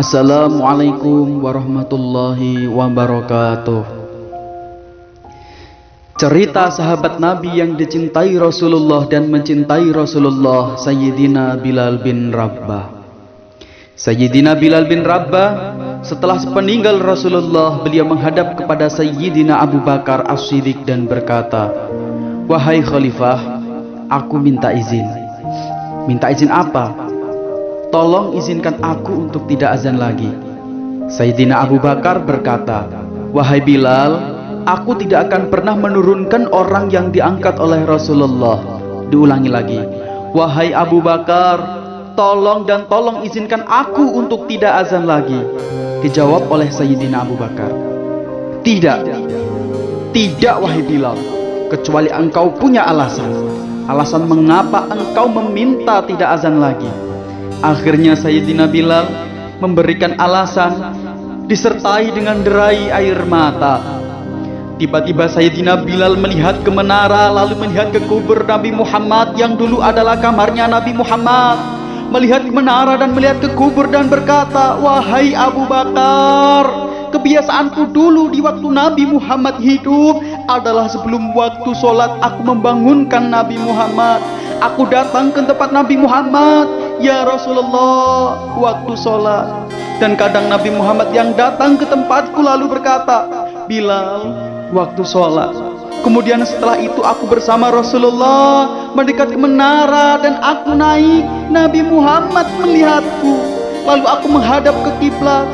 Assalamualaikum warahmatullahi wabarakatuh. Cerita sahabat Nabi yang dicintai Rasulullah dan mencintai Rasulullah, Sayyidina Bilal bin Rabah. Sayyidina Bilal bin Rabah, setelah sepeninggal Rasulullah, beliau menghadap kepada Sayyidina Abu Bakar As-Siddiq dan berkata, "Wahai Khalifah, aku minta izin." "Minta izin apa?" "Tolong izinkan aku untuk tidak azan lagi." Sayyidina Abu Bakar berkata, "Wahai Bilal, aku tidak akan pernah menurunkan orang yang diangkat oleh Rasulullah." Diulangi lagi, "Wahai Abu Bakar, tolong dan tolong izinkan aku untuk tidak azan lagi." Dijawab oleh Sayyidina Abu Bakar, "Tidak, tidak wahai Bilal, kecuali engkau punya alasan. Alasan mengapa engkau meminta tidak azan lagi." Akhirnya Sayyidina Bilal memberikan alasan disertai dengan derai air mata. Tiba-tiba Sayyidina Bilal melihat ke menara, lalu melihat ke kubur Nabi Muhammad yang dulu adalah kamarnya Nabi Muhammad. Melihat ke menara dan melihat ke kubur dan berkata, "Wahai Abu Bakar, kebiasaanku dulu di waktu Nabi Muhammad hidup adalah sebelum waktu sholat aku membangunkan Nabi Muhammad. Aku datang ke tempat Nabi Muhammad, 'Ya Rasulullah, waktu sholat.' Dan kadang Nabi Muhammad yang datang ke tempatku lalu berkata, 'Bilal, waktu sholat.' Kemudian setelah itu aku bersama Rasulullah mendekat ke menara dan aku naik. Nabi Muhammad melihatku, lalu aku menghadap ke kiblat.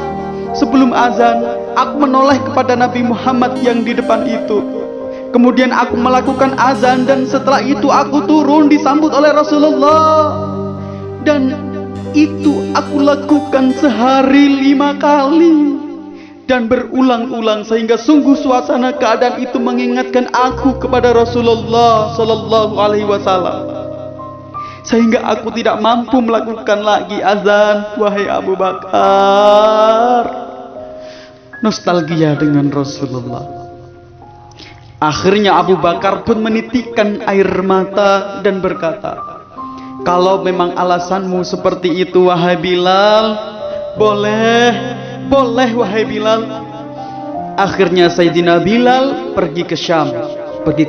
Sebelum azan, aku menoleh kepada Nabi Muhammad yang di depan itu. Kemudian aku melakukan azan dan setelah itu aku turun disambut oleh Rasulullah. Dan itu aku lakukan sehari 5 kali dan berulang-ulang sehingga sungguh suasana keadaan itu mengingatkan aku kepada Rasulullah Sallallahu Alaihi Wasallam, sehingga aku tidak mampu melakukan lagi azan." Wahai Abu Bakar, nostalgia dengan Rasulullah. Akhirnya Abu Bakar pun menitikkan air mata dan berkata, "Kalau memang alasanmu seperti itu wahai Bilal, boleh wahai Bilal." Akhirnya Sayyidina Bilal pergi ke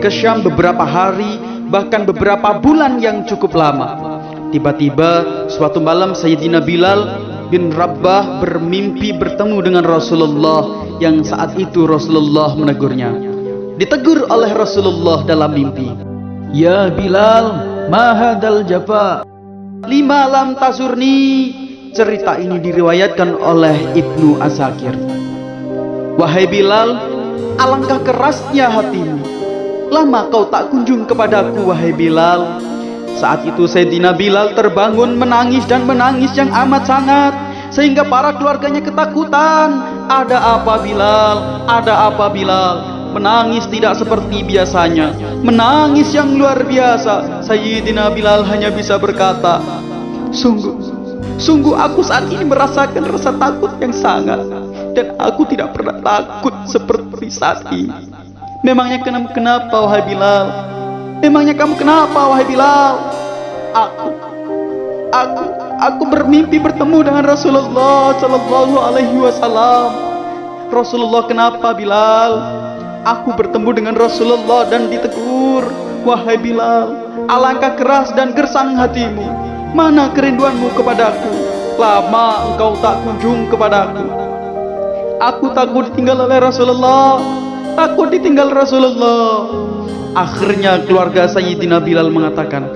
Syam beberapa hari, bahkan beberapa bulan yang cukup lama. Tiba-tiba suatu malam Sayyidina Bilal bin Rabah bermimpi bertemu dengan Rasulullah, yang saat itu Rasulullah menegurnya. Ditegur oleh Rasulullah dalam mimpi, "Ya Bilal, ma hadzal jafa, lima lam tazurni." Cerita ini diriwayatkan oleh Ibnu Asakir. "Wahai Bilal, alangkah kerasnya hatimu. Lama kau tak kunjung kepadaku wahai Bilal." Saat itu Sayyidina Bilal terbangun menangis dan menangis yang amat sangat, sehingga para keluarganya ketakutan. "Ada apa Bilal? Ada apa Bilal?" Menangis tidak seperti biasanya, menangis yang luar biasa. Sayyidina Bilal hanya bisa berkata, Sungguh aku saat ini merasakan rasa takut yang sangat, dan aku tidak pernah takut seperti saat ini." "Memangnya kenapa wahai Bilal? Memangnya kamu kenapa wahai Bilal?" Aku bermimpi bertemu dengan Rasulullah Sallallahu Alaihi Wasallam." "Rasulullah kenapa Bilal?" "Aku bertemu dengan Rasulullah dan ditegur, 'Wahai Bilal, alangkah keras dan gersang hatimu. Mana kerinduanmu kepadaku? Lama engkau tak kunjung kepadaku. Aku takut ditinggal oleh Rasulullah, takut ditinggal Rasulullah." Akhirnya keluarga Sayyidina Bilal mengatakan,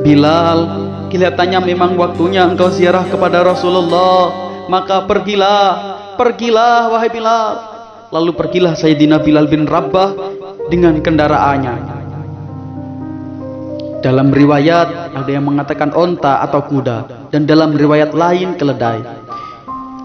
"Bilal, kelihatannya memang waktunya engkau ziarah kepada Rasulullah, maka pergilah wahai Bilal." Lalu pergilah Sayyidina Bilal bin Rabah dengan kendaraannya. Dalam riwayat ada yang mengatakan onta atau kuda, dan dalam riwayat lain keledai.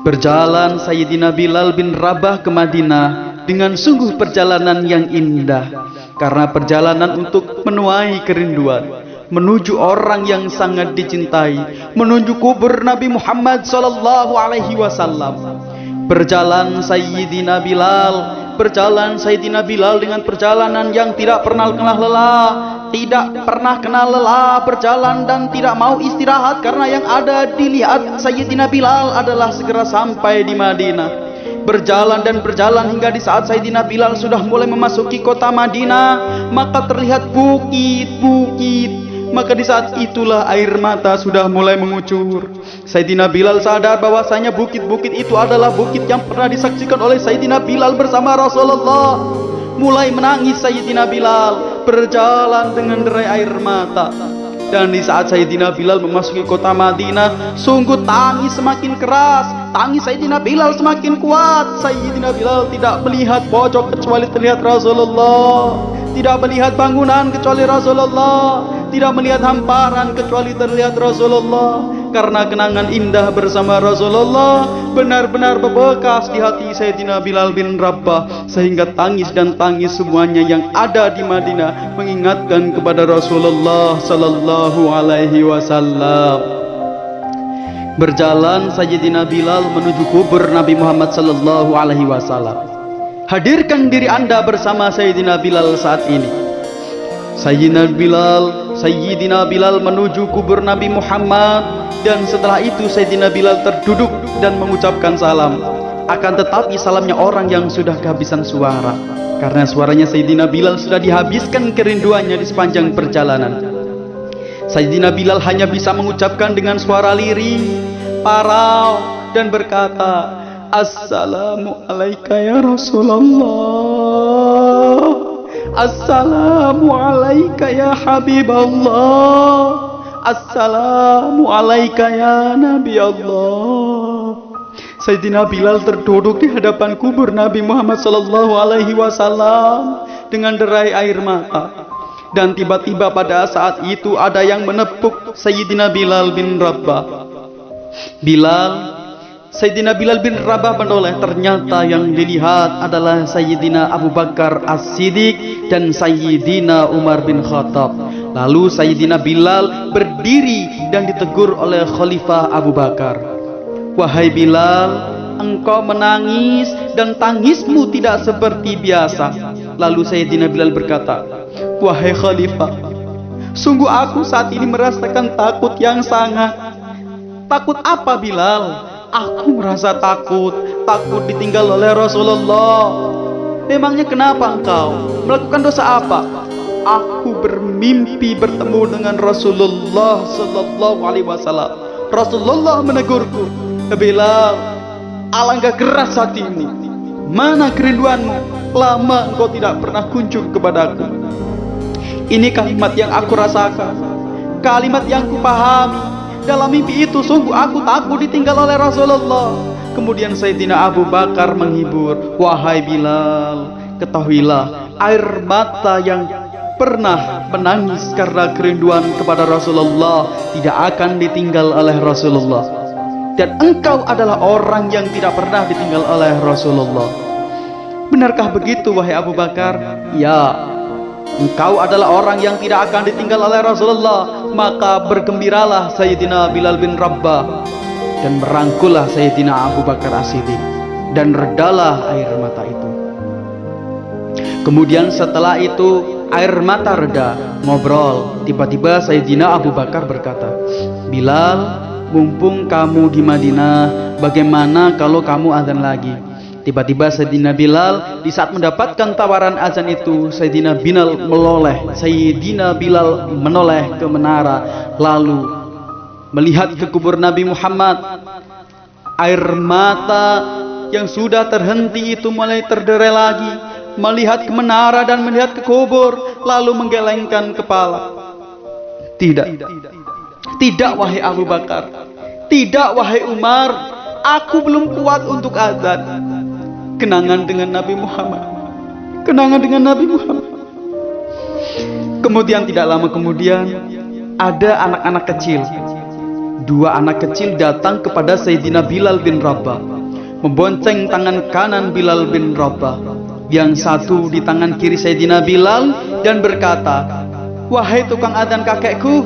Berjalan Sayyidina Bilal bin Rabah ke Madinah dengan sungguh perjalanan yang indah, karena perjalanan untuk menuai kerinduan, menuju orang yang sangat dicintai, menuju kubur Nabi Muhammad Sallallahu Alaihi Wasallam. Berjalan Sayyidina Bilal dengan perjalanan yang tidak pernah lelah, tidak pernah kenal lelah berjalan dan tidak mau istirahat, karena yang ada dilihat Sayyidina Bilal adalah segera sampai di Madinah. Berjalan dan berjalan hingga di saat Sayyidina Bilal sudah mulai memasuki kota Madinah, maka terlihat bukit-bukit. Maka di saat itulah air mata sudah mulai mengucur. Sayyidina Bilal sadar bahwasanya bukit-bukit itu adalah bukit yang pernah disaksikan oleh Sayyidina Bilal bersama Rasulullah. Mulai menangis Sayyidina Bilal, berjalan dengan derai air mata. Dan di saat Sayyidina Bilal memasuki kota Madinah, sungguh tangis semakin keras, tangis Sayyidina Bilal semakin kuat. Sayyidina Bilal tidak melihat pojok kecuali terlihat Rasulullah, tidak melihat bangunan kecuali Rasulullah, tidak melihat hamparan kecuali terlihat Rasulullah. Karena kenangan indah bersama Rasulullah benar-benar berbekas di hati Sayyidina Bilal bin Rabah, sehingga tangis dan tangis semuanya yang ada di Madinah mengingatkan kepada Rasulullah sallallahu alaihi wasallam. Berjalan Sayyidina Bilal menuju kubur Nabi Muhammad sallallahu alaihi wasallam. Hadirkan diri Anda bersama Sayyidina Bilal saat ini. Sayyidina Bilal menuju kubur Nabi Muhammad, dan setelah itu Sayyidina Bilal terduduk dan mengucapkan salam. Akan tetapi salamnya orang yang sudah kehabisan suara, karena suaranya Sayyidina Bilal sudah dihabiskan kerinduannya di sepanjang perjalanan. Sayyidina Bilal hanya bisa mengucapkan dengan suara lirih, parau, dan berkata, "Assalamu alaika ya Rasulullah, Assalamu alaika ya Habiballah, Assalamu alaika ya Nabi Allah." Sayyidina Bilal terduduk di hadapan kubur Nabi Muhammad sallallahu alaihi wasallam dengan derai air mata. Dan tiba-tiba pada saat itu ada yang menepuk Sayyidina Bilal bin Rabah. Sayyidina Bilal bin Rabah menoleh. Ternyata yang dilihat adalah Sayyidina Abu Bakar As-Siddiq dan Sayyidina Umar bin Khattab. Lalu Sayyidina Bilal berdiri dan ditegur oleh Khalifah Abu Bakar. "Wahai Bilal, engkau menangis dan tangismu tidak seperti biasa." Lalu Sayyidina Bilal berkata, "Wahai Khalifah, sungguh aku saat ini merasakan takut yang sangat." "Takut apa Bilal?" "Aku merasa takut ditinggal oleh Rasulullah." "Memangnya kenapa engkau? Melakukan dosa apa?" "Aku bermimpi bertemu dengan Rasulullah sallallahu alaihi wasallam. Rasulullah menegurku, 'Bilal, alangkah keras hatimu. Mana kerinduanmu? Lama engkau tidak pernah kunjung kepadaku.' Ini kalimat yang aku rasakan, kalimat yang kupahami. Dalam mimpi itu sungguh aku takut ditinggal oleh Rasulullah." Kemudian Sayyidina Abu Bakar menghibur, "Wahai Bilal, ketahuilah air mata yang pernah menangis karena kerinduan kepada Rasulullah tidak akan ditinggal oleh Rasulullah. Dan engkau adalah orang yang tidak pernah ditinggal oleh Rasulullah." "Benarkah begitu wahai Abu Bakar?" "Ya, engkau adalah orang yang tidak akan ditinggal oleh Rasulullah." Maka bergembiralah Sayyidina Bilal bin Rabah dan merangkullah Sayyidina Abu Bakar As-Siddiq, dan redalah air mata itu. Kemudian setelah itu air mata reda, ngobrol. Tiba-tiba Sayyidina Abu Bakar berkata, "Bilal, mumpung kamu di Madinah, bagaimana kalau kamu azan lagi?" Tiba-tiba Sayyidina Bilal di saat mendapatkan tawaran azan itu, Sayyidina Bilal menoleh ke menara, lalu melihat ke kubur Nabi Muhammad. Air mata yang sudah terhenti itu mulai terderai lagi, melihat ke menara dan melihat ke kubur, lalu menggelengkan kepala. Tidak wahai Abu Bakar, tidak wahai Umar, aku belum kuat untuk azan. Kenangan dengan Nabi Muhammad. Kemudian tidak lama kemudian ada anak-anak kecil. Dua anak kecil datang kepada Sayyidina Bilal bin Rabah, membonceng tangan kanan Bilal bin Rabah, yang satu di tangan kiri Sayyidina Bilal, dan berkata, "Wahai tukang adzan kakekku,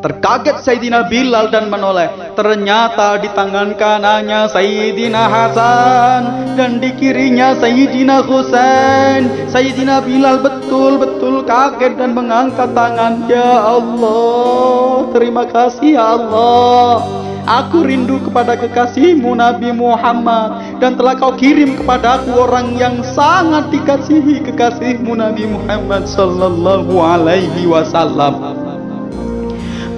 Terkaget Sayyidina Bilal dan menoleh. Ternyata di tangan kanannya Sayyidina Hasan dan di kirinya Sayyidina Husain. Sayyidina Bilal betul-betul kaget dan mengangkat tangan. Ya Allah, terima kasih ya Allah. Aku rindu kepada kekasihmu Nabi Muhammad, dan telah kau kirim kepadaku orang yang sangat dikasihi kekasihmu Nabi Muhammad sallallahu alaihi wasallam.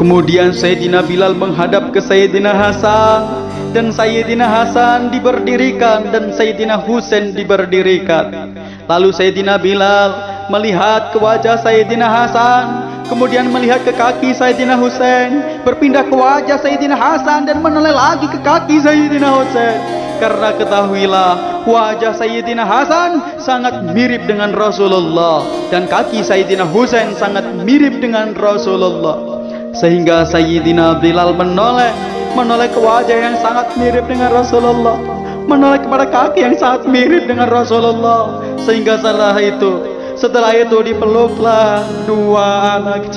Kemudian Sayyidina Bilal menghadap ke Sayyidina Hasan, dan Sayyidina Hasan diberdirikan dan Sayyidina Husain diberdirikan. Lalu Sayyidina Bilal melihat ke wajah Sayyidina Hasan, kemudian melihat ke kaki Sayyidina Husain, berpindah ke wajah Sayyidina Hasan dan menoleh lagi ke kaki Sayyidina Husain. Karena ketahuilah, wajah Sayyidina Hasan sangat mirip dengan Rasulullah dan kaki Sayyidina Husain sangat mirip dengan Rasulullah. Sehingga Sayyidina Bilal menoleh ke wajah yang sangat mirip dengan Rasulullah, menoleh kepada kaki yang sangat mirip dengan Rasulullah. Sehingga setelah itu dipeluklah dua anak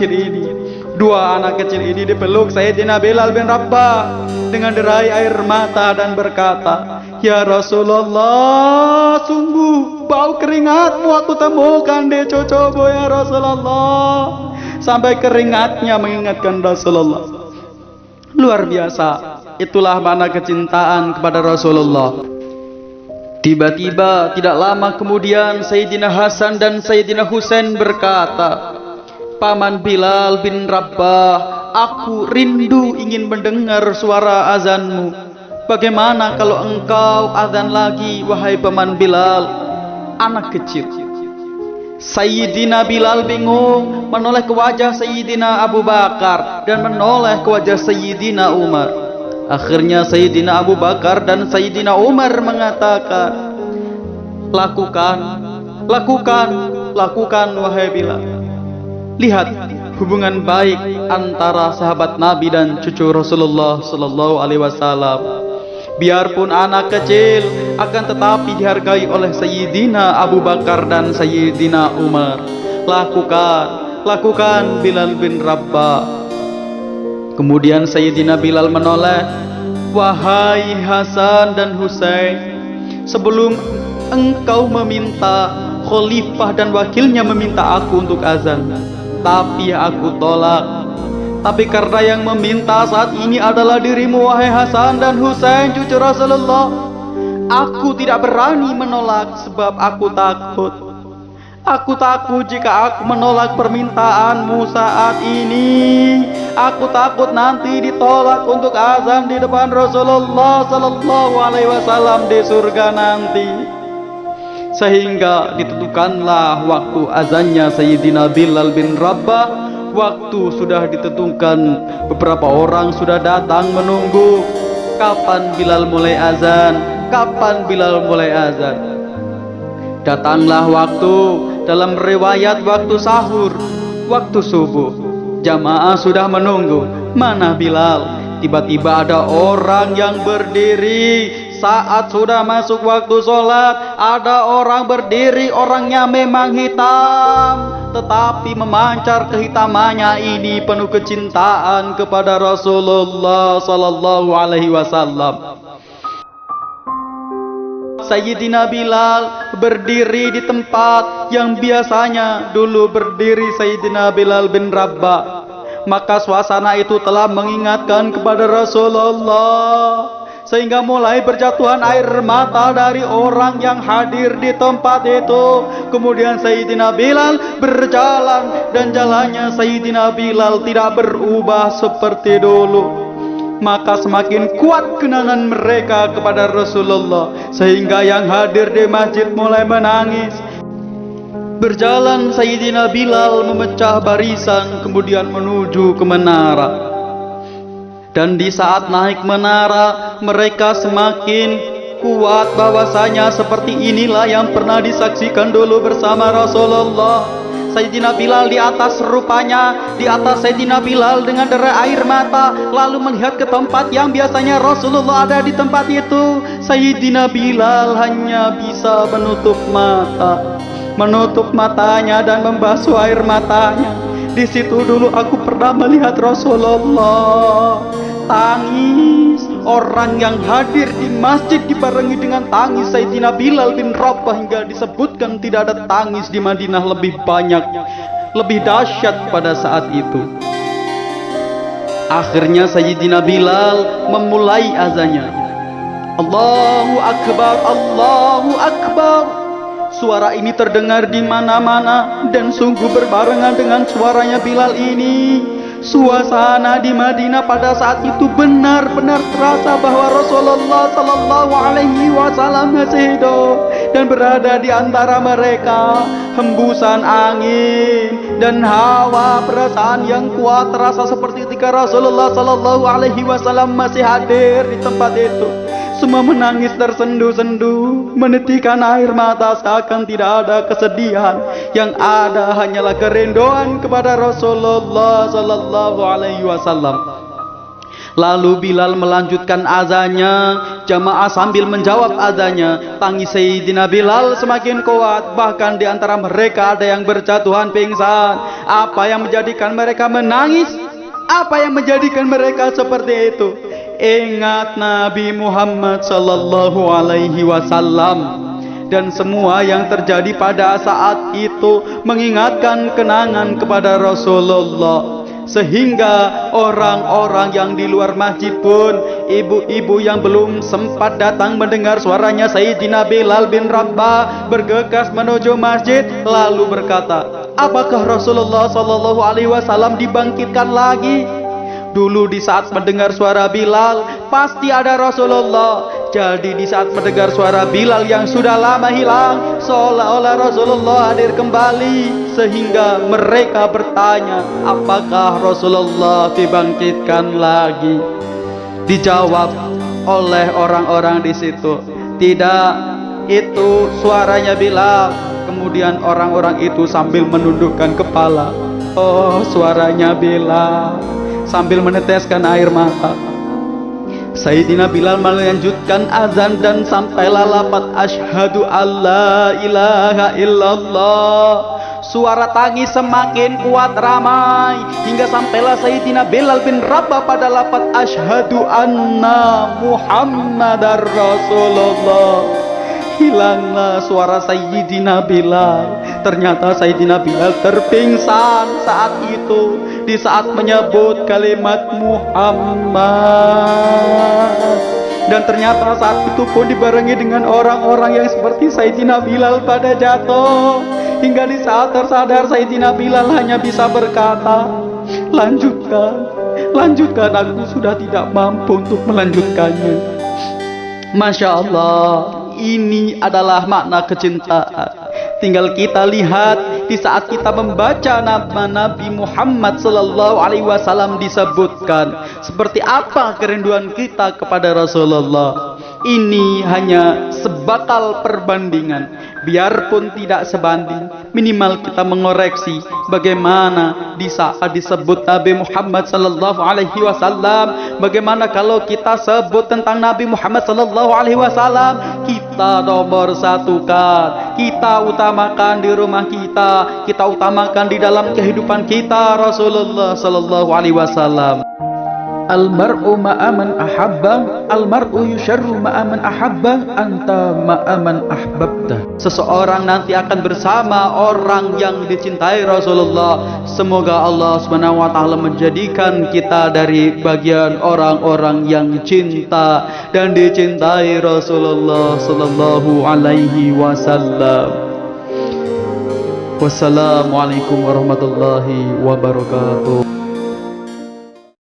kecil ini dipeluk Sayyidina Bilal bin Rabah dengan derai air mata dan berkata, "Ya Rasulullah, sungguh bau keringatmu aku temukan di cucumu ya Rasulullah." Sampai keringatnya mengingatkan Rasulullah. Luar biasa. Itulah makna kecintaan kepada Rasulullah. Tiba-tiba tidak lama kemudian Sayyidina Hasan dan Sayyidina Husain berkata, "Paman Bilal bin Rabah, aku rindu ingin mendengar suara azanmu. Bagaimana kalau engkau azan lagi, wahai Paman Bilal?" Anak kecil. Sayyidina Bilal bingung, menoleh ke wajah Sayyidina Abu Bakar dan menoleh ke wajah Sayyidina Umar. Akhirnya Sayyidina Abu Bakar dan Sayyidina Umar mengatakan, lakukan wahai Bilal. Lihat hubungan baik antara sahabat Nabi dan cucu Rasulullah sallallahu alaihi wasallam. Biarpun anak kecil, akan tetapi dihargai oleh Sayyidina Abu Bakar dan Sayyidina Umar. Lakukan Bilal bin Rabah. Kemudian Sayyidina Bilal menoleh, "Wahai Hasan dan Husain, sebelum engkau meminta, khalifah dan wakilnya meminta aku untuk azan, tapi aku tolak. Tapi karena yang meminta saat ini adalah dirimu wahai Hasan dan Husain cucu Rasulullah, aku tidak berani menolak sebab aku takut. Aku takut jika aku menolak permintaanmu saat ini, aku takut nanti ditolak untuk azan di depan Rasulullah sallallahu alaihi wasallam di surga nanti." Sehingga ditentukanlah waktu azannya Sayyidina Bilal bin Rabah. Waktu sudah ditentukan, beberapa orang sudah datang menunggu kapan Bilal mulai azan. Datanglah waktu, dalam riwayat waktu sahur, waktu subuh. Jamaah sudah menunggu, mana Bilal? Tiba-tiba ada orang yang berdiri. Saat sudah masuk waktu sholat, ada orang berdiri, orangnya memang hitam, tetapi memancar kehitamannya ini penuh kecintaan kepada Rasulullah sallallahu alaihi wasallam. Sayyidina Bilal berdiri di tempat yang biasanya dulu berdiri Sayyidina Bilal bin Rabah. Maka suasana itu telah mengingatkan kepada Rasulullah, sehingga mulai berjatuhan air mata dari orang yang hadir di tempat itu. Kemudian Sayyidina Bilal berjalan, dan jalannya Sayyidina Bilal tidak berubah seperti dulu. Maka semakin kuat kenangan mereka kepada Rasulullah, sehingga yang hadir di masjid mulai menangis. Berjalan Sayyidina Bilal memecah barisan, kemudian menuju ke menara. Dan di saat naik menara, mereka semakin kuat bahwasanya seperti inilah yang pernah disaksikan dulu bersama Rasulullah. Sayyidina Bilal di atas rupanya, di atas Sayyidina Bilal dengan derai air mata, lalu melihat ke tempat yang biasanya Rasulullah ada di tempat itu. Sayyidina Bilal hanya bisa menutup matanya dan membasuh air matanya. Di situ dulu aku pernah melihat Rasulullah tangis. Orang yang hadir di masjid dibarengi dengan tangis Sayyidina Bilal bin Rabah, hingga disebutkan tidak ada tangis di Madinah lebih banyak, lebih dahsyat pada saat itu. Akhirnya Sayyidina Bilal memulai azannya. Allahu Akbar, Allahu Akbar. Suara ini terdengar di mana-mana dan sungguh berbarengan dengan suaranya Bilal ini. Suasana di Madinah pada saat itu benar-benar terasa bahwa Rasulullah Sallallahu Alaihi Wasallam masih hidup dan berada di antara mereka. Hembusan angin dan hawa perasaan yang kuat terasa seperti ketika Rasulullah Sallallahu Alaihi Wasallam masih hadir di tempat itu. Semua menangis tersendu-sendu, menitikan air mata seakan tidak ada kesedihan. Yang ada hanyalah kerinduan kepada Rasulullah Sallallahu Alaihi Wasallam. Lalu Bilal melanjutkan azannya, jamaah sambil menjawab azannya. Tangis Sayyidina Bilal semakin kuat, bahkan di antara mereka ada yang berjatuhan pingsan. Apa yang menjadikan mereka menangis? Apa yang menjadikan mereka seperti itu? Ingat Nabi Muhammad Sallallahu Alaihi Wasallam dan semua yang terjadi pada saat itu mengingatkan kenangan kepada Rasulullah, sehingga orang-orang yang di luar masjid pun, ibu-ibu yang belum sempat datang mendengar suaranya Sayyidina Bilal bin Rabah, bergegas menuju masjid lalu berkata, apakah Rasulullah Sallallahu Alaihi Wasallam dibangkitkan lagi? Dulu di saat mendengar suara Bilal pasti ada Rasulullah. Jadi di saat mendengar suara Bilal yang sudah lama hilang, seolah-olah Rasulullah hadir kembali, sehingga mereka bertanya, apakah Rasulullah dibangkitkan lagi? Dijawab oleh orang-orang di situ, tidak, itu suaranya Bilal. Kemudian orang-orang itu sambil menundukkan kepala, oh suaranya Bilal, sambil meneteskan air mata. Sayyidina Bilal melanjutkan azan dan sampailah lafaz asyhadu alla ilaha illallah. Suara tangis semakin kuat ramai hingga sampailah Sayyidina Bilal bin Rabah pada lafaz asyhadu anna Muhammadar Rasulullah. Hilanglah suara Sayyidina Bilal. Ternyata Sayyidina Bilal terpingsan saat itu, di saat menyebut kalimat Muhammad. Dan ternyata saat itu pun dibarengi dengan orang-orang yang seperti Sayyidina Bilal pada jatuh. Hingga di saat tersadar Sayyidina Bilal hanya bisa berkata, lanjutkan, lanjutkan, aku sudah tidak mampu untuk melanjutkannya. Masya Allah, ini adalah makna kecintaan. Tinggal kita lihat di saat kita membaca nama Nabi Muhammad Sallallahu Alaihi Wasallam disebutkan seperti apa kerinduan kita kepada Rasulullah. Ini hanya sebatal perbandingan, biarpun tidak sebanding, minimal kita mengoreksi bagaimana di saat disebut Nabi Muhammad Sallallahu Alaihi Wasallam, bagaimana kalau kita sebut tentang Nabi Muhammad Sallallahu Alaihi Wasallam, kita nomor satukan, kita utamakan di rumah kita utamakan di dalam kehidupan kita Rasulullah Sallallahu Alaihi Wasallam. Almar'u ma'aman ahabba, almar'u yusharru ma'aman ahabba, anta ma'aman ahbabta. Seseorang nanti akan bersama orang yang dicintai Rasulullah. Semoga Allah SWT menjadikan kita dari bagian orang-orang yang cinta dan dicintai Rasulullah Sallallahu Alaihi Wasallam. Wassalamualaikum warahmatullahi wabarakatuh.